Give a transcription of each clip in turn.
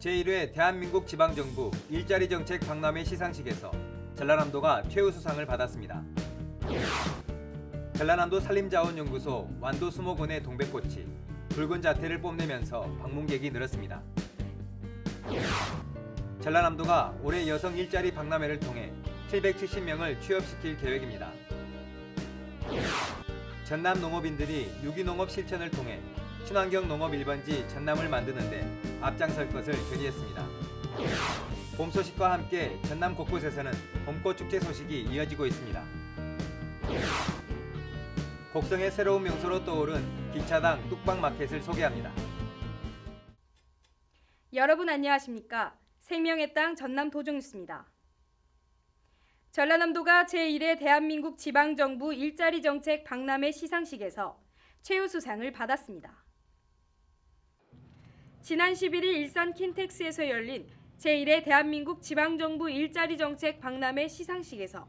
제1회 대한민국 지방정부 일자리 정책 박람회 시상식에서 전라남도가 최우수상을 받았습니다. 전라남도 산림자원연구소 완도수목원의 동백꽃이 붉은 자태를 뽐내면서 방문객이 늘었습니다. 전라남도가 올해 여성 일자리 박람회를 통해 770명을 취업시킬 계획입니다. 전남 농업인들이 유기농업 실천을 통해 친환경 농업 1번지 전남을 만드는 데 앞장설 것을 결의했습니다. 봄 소식과 함께 전남 곳곳에서는 봄꽃 축제 소식이 이어지고 있습니다. 곡성의 새로운 명소로 떠오른 기차당 뚝방마켓을 소개합니다. 여러분 안녕하십니까? 생명의 땅 전남 도정뉴스입니다. 전라남도가 제1회 대한민국 지방정부 일자리 정책 박람회 시상식에서 최우수상을 받았습니다. 지난 11일 일산 킨텍스에서 열린 제1회 대한민국 지방정부 일자리 정책 박람회 시상식에서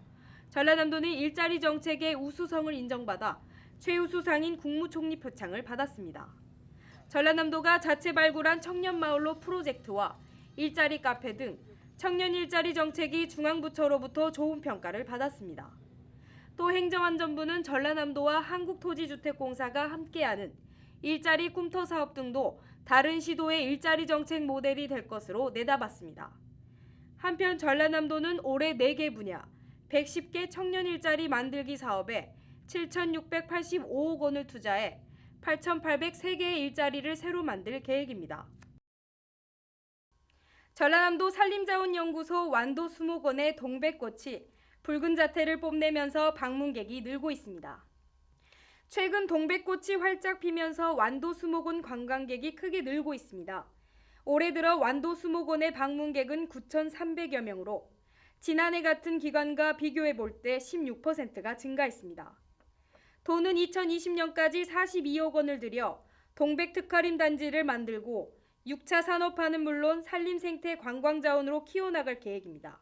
전라남도는 일자리 정책의 우수성을 인정받아 최우수상인 국무총리 표창을 받았습니다. 전라남도가 자체 발굴한 청년마을로 프로젝트와 일자리 카페 등 청년 일자리 정책이 중앙부처로부터 좋은 평가를 받았습니다. 또 행정안전부는 전라남도와 한국토지주택공사가 함께하는 일자리 꿈터 사업 등도 다른 시도의 일자리 정책 모델이 될 것으로 내다봤습니다. 한편 전라남도는 올해 4개 분야 110개 청년 일자리 만들기 사업에 7,685억 원을 투자해 8,803개의 일자리를 새로 만들 계획입니다. 전라남도 산림자원연구소 완도수목원의 동백꽃이 붉은 자태를 뽐내면서 방문객이 늘고 있습니다. 최근 동백꽃이 활짝 피면서 완도수목원 관광객이 크게 늘고 있습니다. 올해 들어 완도수목원의 방문객은 9,300여 명으로 지난해 같은 기간과 비교해 볼 때 16%가 증가했습니다. 도는 2020년까지 42억 원을 들여 동백특화림 단지를 만들고 6차 산업화는 물론 산림생태 관광자원으로 키워나갈 계획입니다.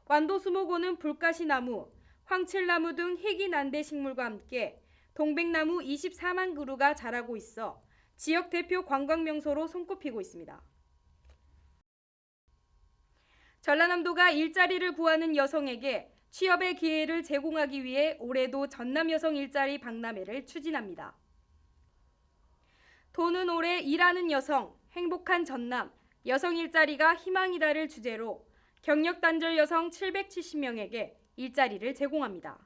완도수목원은 불가시나무, 황칠나무 등 희귀 난대 식물과 함께 동백나무 24만 그루가 자라고 있어 지역 대표 관광명소로 손꼽히고 있습니다. 전라남도가 일자리를 구하는 여성에게 취업의 기회를 제공하기 위해 올해도 전남 여성 일자리 박람회를 추진합니다. 도는 올해 일하는 여성, 행복한 전남, 여성 일자리가 희망이다를 주제로 경력 단절 여성 770명에게 일자리를 제공합니다.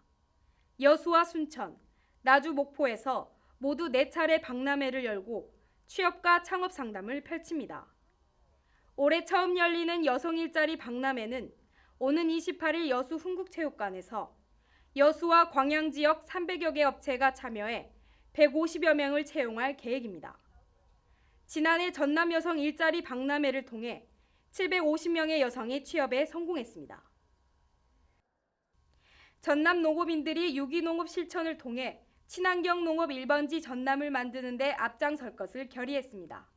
여수와 순천, 나주 목포에서 모두 4차례 박람회를 열고 취업과 창업 상담을 펼칩니다. 올해 처음 열리는 여성 일자리 박람회는 오는 28일 여수 흥국체육관에서 여수와 광양 지역 300여 개 업체가 참여해 150여 명을 채용할 계획입니다. 지난해 전남 여성 일자리 박람회를 통해 750명의 여성이 취업에 성공했습니다. 전남 농업인들이 유기농업 실천을 통해 친환경 농업 1번지 전남을 만드는 데 앞장설 것을 결의했습니다.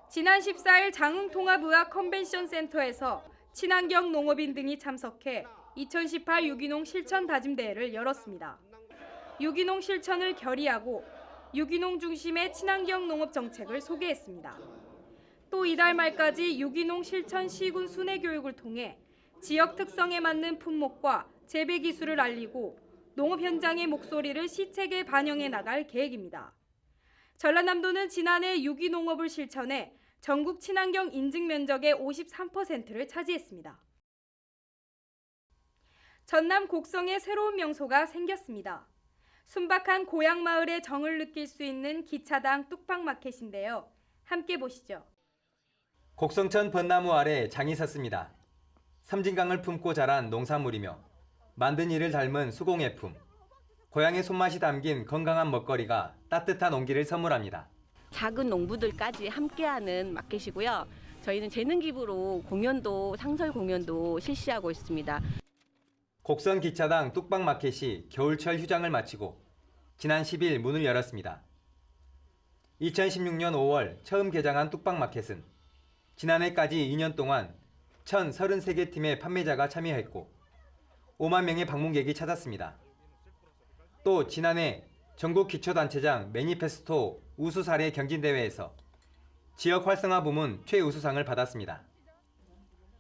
지난 14일 장흥통합의학 컨벤션 센터에서 친환경 농업인 등이 참석해 2018 유기농 실천 다짐대회를 열었습니다. 유기농 실천을 결의하고 유기농 중심의 친환경 농업 정책을 소개했습니다. 또 이달 말까지 유기농 실천 시군 순회 교육을 통해 지역 특성에 맞는 품목과 재배 기술을 알리고 농업 현장의 목소리를 시책에 반영해 나갈 계획입니다. 전라남도는 지난해 유기농업을 실천해 전국 친환경 인증 면적의 53%를 차지했습니다. 전남 곡성에 새로운 명소가 생겼습니다. 순박한 고향 마을의 정을 느낄 수 있는 기차당 뚝방마켓인데요. 함께 보시죠. 곡성천 벚나무 아래 장이 섰습니다. 섬진강을 품고 자란 농산물이며 만든 이를 닮은 수공예품, 고향의 손맛이 담긴 건강한 먹거리가 따뜻한 온기를 선물합니다. 작은 농부들까지 함께하는 마켓이고요. 저희는 재능 기부로 공연도 상설 공연도 실시하고 있습니다. 곡성 기차당 뚝방마켓이 겨울철 휴장을 마치고 지난 10일 문을 열었습니다. 2016년 5월 처음 개장한 뚝방마켓은 지난해까지 2년 동안 1,033개 팀의 판매자가 참여했고 5만 명의 방문객이 찾았습니다. 또 지난해 전국 기초단체장 매니페스토 우수 사례 경진대회에서 지역 활성화 부문 최우수상을 받았습니다.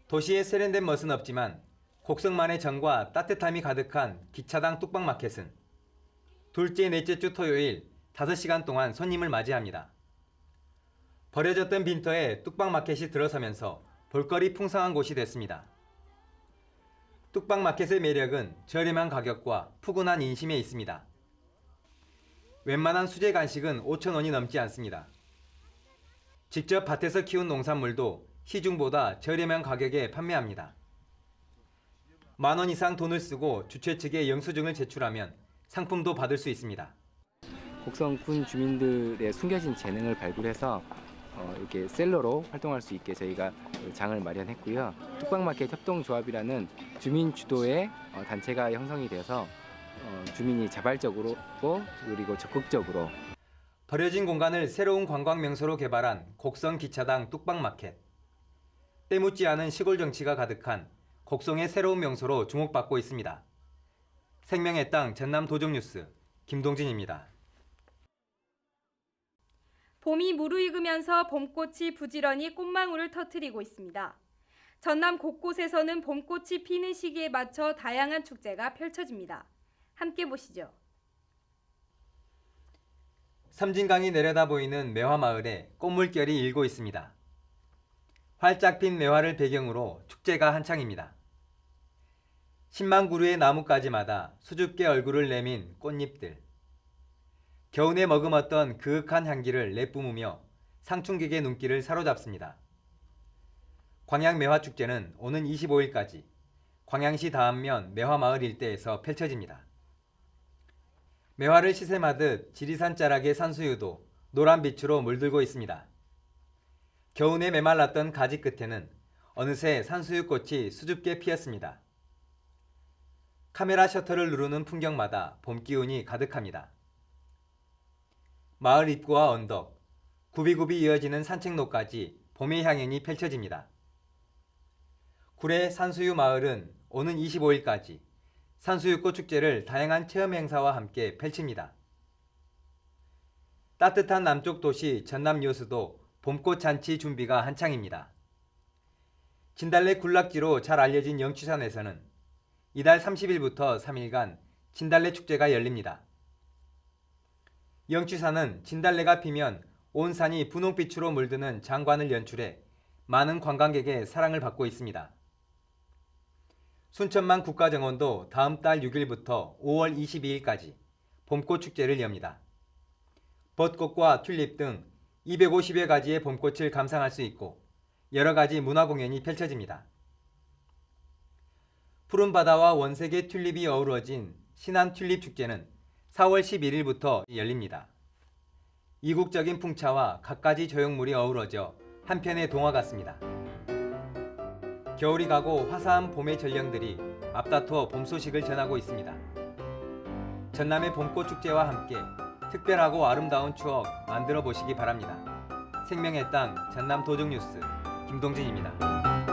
도시에 세련된 멋은 없지만 곡성만의 정과 따뜻함이 가득한 기차당 뚝방마켓은 둘째, 넷째 주 토요일 5시간 동안 손님을 맞이합니다. 버려졌던 빈터에 뚝방마켓이 들어서면서 볼거리 풍성한 곳이 됐습니다. 뚝방마켓의 매력은 저렴한 가격과 푸근한 인심에 있습니다. 웬만한 수제 간식은 5,000원이 넘지 않습니다. 직접 밭에서 키운 농산물도 시중보다 저렴한 가격에 판매합니다. 10,000원 이상 돈을 쓰고 주최 측에 영수증을 제출하면 상품도 받을 수 있습니다. 곡성군 주민들의 숨겨진 재능을 발굴해서 이렇게 셀러로 활동할 수 있게 저희가 장을 마련했고요. 뚝방마켓 협동조합이라는 주민 주도의 단체가 형성이 돼서 주민이 자발적으로 그리고 적극적으로 버려진 공간을 새로운 관광 명소로 개발한 곡성 기차당 뚝방마켓. 때묻지 않은 시골 정치가 가득한 곡성의 새로운 명소로 주목받고 있습니다. 생명의 땅 전남 도정뉴스 김동진입니다. 봄이 무르익으면서 봄꽃이 부지런히 꽃망울을 터뜨리고 있습니다. 전남 곳곳에서는 봄꽃이 피는 시기에 맞춰 다양한 축제가 펼쳐집니다. 함께 보시죠. 섬진강이 내려다 보이는 매화마을에 꽃물결이 일고 있습니다. 활짝 핀 매화를 배경으로 축제가 한창입니다. 10만 그루의 나뭇가지마다 수줍게 얼굴을 내민 꽃잎들. 겨우내 머금었던 그윽한 향기를 내뿜으며 상충객의 눈길을 사로잡습니다. 광양매화축제는 오는 25일까지 광양시 다안면 매화마을 일대에서 펼쳐집니다. 매화를 시샘하듯 지리산 자락의 산수유도 노란빛으로 물들고 있습니다. 겨우내 메말랐던 가지 끝에는 어느새 산수유꽃이 수줍게 피었습니다. 카메라 셔터를 누르는 풍경마다 봄 기운이 가득합니다. 마을 입구와 언덕, 굽이굽이 이어지는 산책로까지 봄의 향연이 펼쳐집니다. 구례 산수유 마을은 오는 25일까지 산수유꽃 축제를 다양한 체험 행사와 함께 펼칩니다. 따뜻한 남쪽 도시 전남 여수도 봄꽃 잔치 준비가 한창입니다. 진달래 군락지로 잘 알려진 영취산에서는 이달 30일부터 3일간 진달래 축제가 열립니다. 영취산은 진달래가 피면 온 산이 분홍빛으로 물드는 장관을 연출해 많은 관광객의 사랑을 받고 있습니다. 순천만 국가정원도 다음 달 6일부터 5월 22일까지 봄꽃 축제를 엽니다. 벚꽃과 튤립 등 250여 가지의 봄꽃을 감상할 수 있고 여러 가지 문화 공연이 펼쳐집니다. 푸른 바다와 원색의 튤립이 어우러진 신안 튤립 축제는 4월 11일부터 열립니다. 이국적인 풍차와 갖가지 조형물이 어우러져 한편의 동화 같습니다. 겨울이 가고 화사한 봄의 전령들이 앞다투어 봄 소식을 전하고 있습니다. 전남의 봄꽃 축제와 함께 특별하고 아름다운 추억 만들어 보시기 바랍니다. 생명의 땅 전남 도정뉴스 김동진입니다.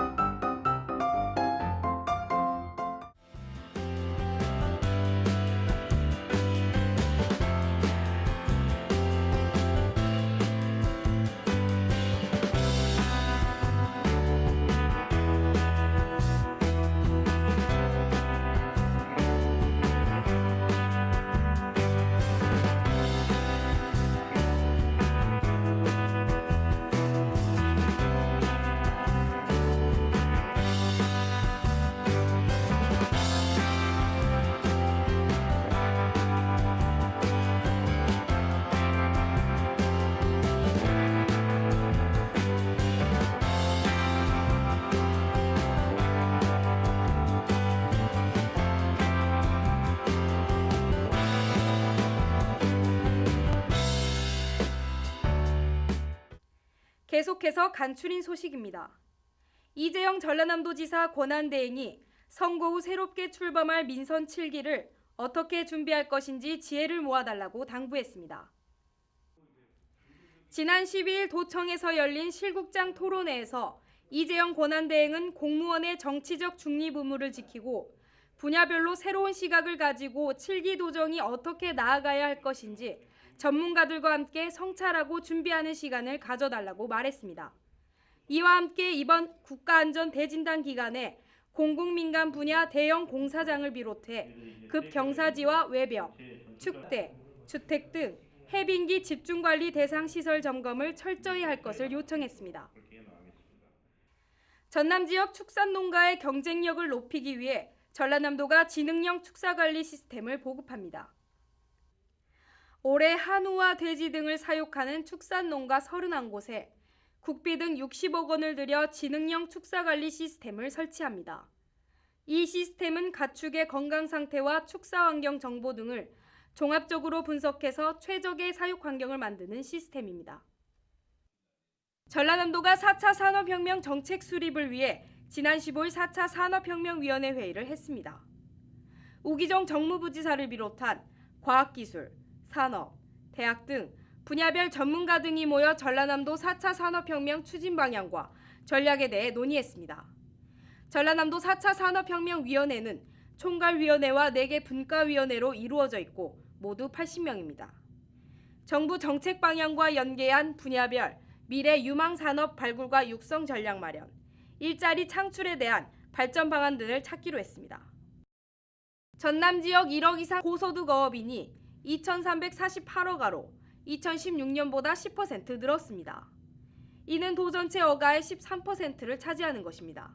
계속해서 간추린 소식입니다. 이재영 전라남도지사 권한대행이 선거 후 새롭게 출범할 민선 7기를 어떻게 준비할 것인지 지혜를 모아달라고 당부했습니다. 지난 12일 도청에서 열린 실국장 토론회에서 이재영 권한대행은 공무원의 정치적 중립 의무를 지키고 분야별로 새로운 시각을 가지고 7기 도정이 어떻게 나아가야 할 것인지 전문가들과 함께 성찰하고 준비하는 시간을 가져달라고 말했습니다. 이와 함께 이번 국가안전대진단 기간에 공공민간 분야 대형 공사장을 비롯해 급경사지와 외벽, 축대, 주택 등 해빙기 집중관리 대상 시설 점검을 철저히 할 것을 요청했습니다. 전남 지역 축산농가의 경쟁력을 높이기 위해 전라남도가 지능형 축사관리 시스템을 보급합니다. 올해 한우와 돼지 등을 사육하는 축산농가 31곳에 국비 등 60억 원을 들여 지능형 축사관리 시스템을 설치합니다. 이 시스템은 가축의 건강 상태와 축사 환경 정보 등을 종합적으로 분석해서 최적의 사육 환경을 만드는 시스템입니다. 전라남도가 4차 산업혁명 정책 수립을 위해 지난 15일 4차 산업혁명위원회 회의를 했습니다. 우기정 정무부지사를 비롯한 과학기술, 산업, 대학 등 분야별 전문가 등이 모여 전라남도 4차 산업혁명 추진 방향과 전략에 대해 논의했습니다. 전라남도 4차 산업혁명위원회는 총괄위원회와 4개 분과위원회로 이루어져 있고 모두 80명입니다. 정부 정책 방향과 연계한 분야별 미래 유망 산업 발굴과 육성 전략 마련, 일자리 창출에 대한 발전 방안 등을 찾기로 했습니다. 전남 지역 1억 이상 고소득 어업인이 2,348어가로 2016년보다 10% 늘었습니다. 이는 도 전체 어가의 13%를 차지하는 것입니다.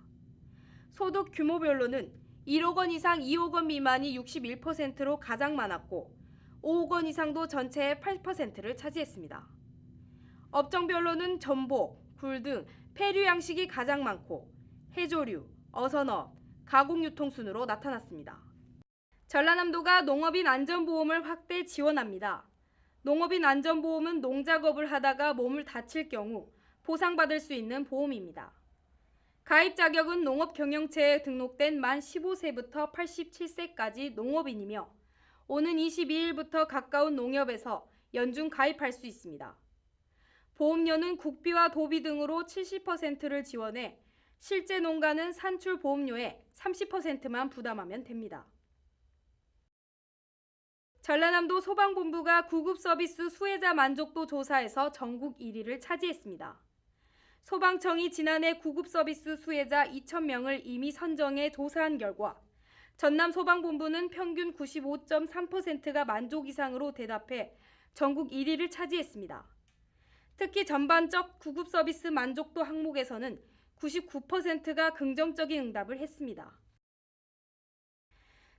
소득 규모별로는 1억 원 이상 2억 원 미만이 61%로 가장 많았고 5억 원 이상도 전체의 8%를 차지했습니다. 업종별로는 전복, 굴 등 폐류 양식이 가장 많고 해조류, 어선업, 가공유통 순으로 나타났습니다. 전라남도가 농업인 안전보험을 확대 지원합니다. 농업인 안전보험은 농작업을 하다가 몸을 다칠 경우 보상받을 수 있는 보험입니다. 가입 자격은 농업경영체에 등록된 만 15세부터 87세까지 농업인이며 오는 22일부터 가까운 농협에서 연중 가입할 수 있습니다. 보험료는 국비와 도비 등으로 70%를 지원해 실제 농가는 산출 보험료의 30%만 부담하면 됩니다. 전라남도 소방본부가 구급 서비스 수혜자 만족도 조사에서 전국 1위를 차지했습니다. 소방청이 지난해 구급 서비스 수혜자 2,000명을 이미 선정해 조사한 결과 전남 소방본부는 평균 95.3%가 만족 이상으로 대답해 전국 1위를 차지했습니다. 특히 전반적 구급 서비스 만족도 항목에서는 99%가 긍정적인 응답을 했습니다.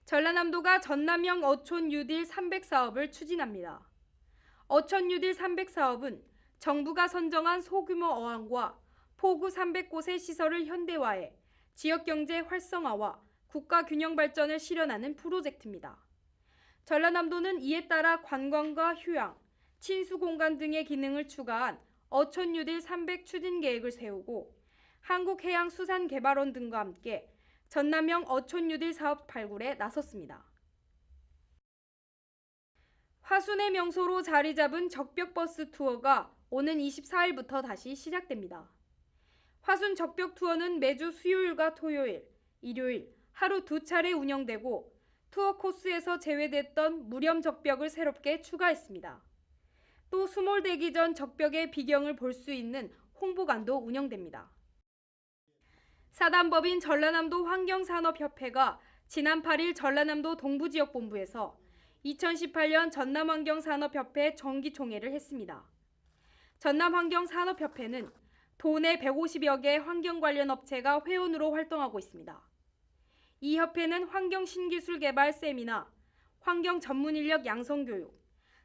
전라남도가 전남형 어촌 뉴딜 300사업을 추진합니다. 어촌 뉴딜 300사업은 정부가 선정한 소규모 어항과 포구 300곳의 시설을 현대화해 지역경제 활성화와 국가 균형 발전을 실현하는 프로젝트입니다. 전라남도는 이에 따라 관광과 휴양, 친수공간 등의 기능을 추가한 어촌 뉴딜 300 추진 계획을 세우고 한국해양수산개발원 등과 함께 전남형 어촌 뉴딜 사업 발굴에 나섰습니다. 화순의 명소로 자리 잡은 적벽버스 투어가 오는 24일부터 다시 시작됩니다. 화순 적벽 투어는 매주 수요일과 토요일, 일요일 하루 2차례 운영되고 투어 코스에서 제외됐던 무렴 적벽을 새롭게 추가했습니다. 또 수몰되기 전 적벽의 비경을 볼 수 있는 홍보관도 운영됩니다. 사단법인 전라남도 환경산업협회가 지난 8일 전라남도 동부지역본부에서 2018년 전남환경산업협회 정기총회를 했습니다. 전남환경산업협회는 도내 150여 개 환경 관련 업체가 회원으로 활동하고 있습니다. 이 협회는 환경 신기술 개발 세미나, 환경 전문 인력 양성 교육,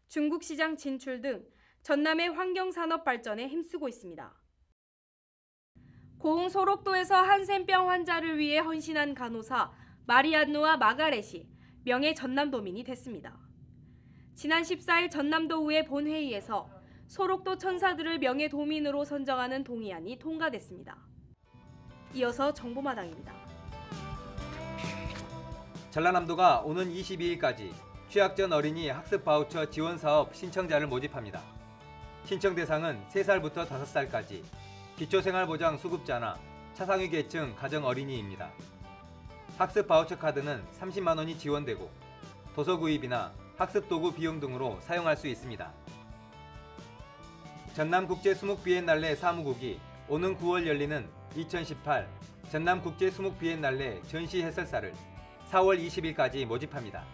중국 시장 진출 등 전남의 환경산업 발전에 힘쓰고 있습니다. 고흥 소록도에서 한센병 환자를 위해 헌신한 간호사 마리안누아 마가렛이 명예 전남도민이 됐습니다. 지난 14일 전남도의회 본회의에서 소록도 천사들을 명예도민으로 선정하는 동의안이 통과됐습니다. 이어서 정보마당입니다. 전라남도가 오는 22일까지 취약 전 어린이 학습 바우처 지원 사업 신청자를 모집합니다. 신청 대상은 3살부터 5살까지 기초생활보장 수급자나 차상위 계층 가정 어린이입니다. 학습 바우처 카드는 30만 원이 지원되고 도서 구입이나 학습 도구 비용 등으로 사용할 수 있습니다. 전남국제수묵비엔날레 사무국이 오는 9월 열리는 2018 전남국제수묵비엔날레 전시 해설사를 4월 20일까지 모집합니다.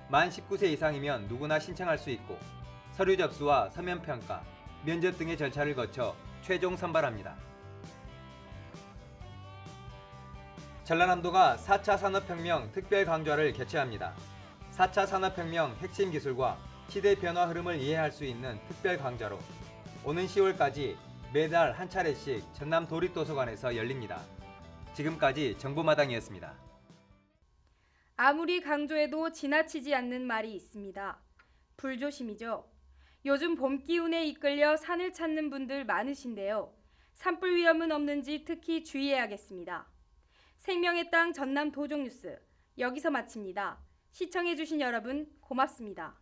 만 19세 이상이면 누구나 신청할 수 있고 서류 접수와 서면 평가, 면접 등의 절차를 거쳐 최종 선발합니다. 전라남도가 4차 산업혁명 특별강좌를 개최합니다. 4차 산업혁명 핵심 기술과 시대 변화 흐름을 이해할 수 있는 특별강좌로 오는 10월까지 매달 한 차례씩 전남 도립도서관에서 열립니다. 지금까지 정보마당이었습니다. 아무리 강조해도 지나치지 않는 말이 있습니다. 불조심이죠. 요즘 봄 기운에 이끌려 산을 찾는 분들 많으신데요. 산불 위험은 없는지 특히 주의해야겠습니다. 생명의 땅 전남 도종뉴스 여기서 마칩니다. 시청해주신 여러분 고맙습니다.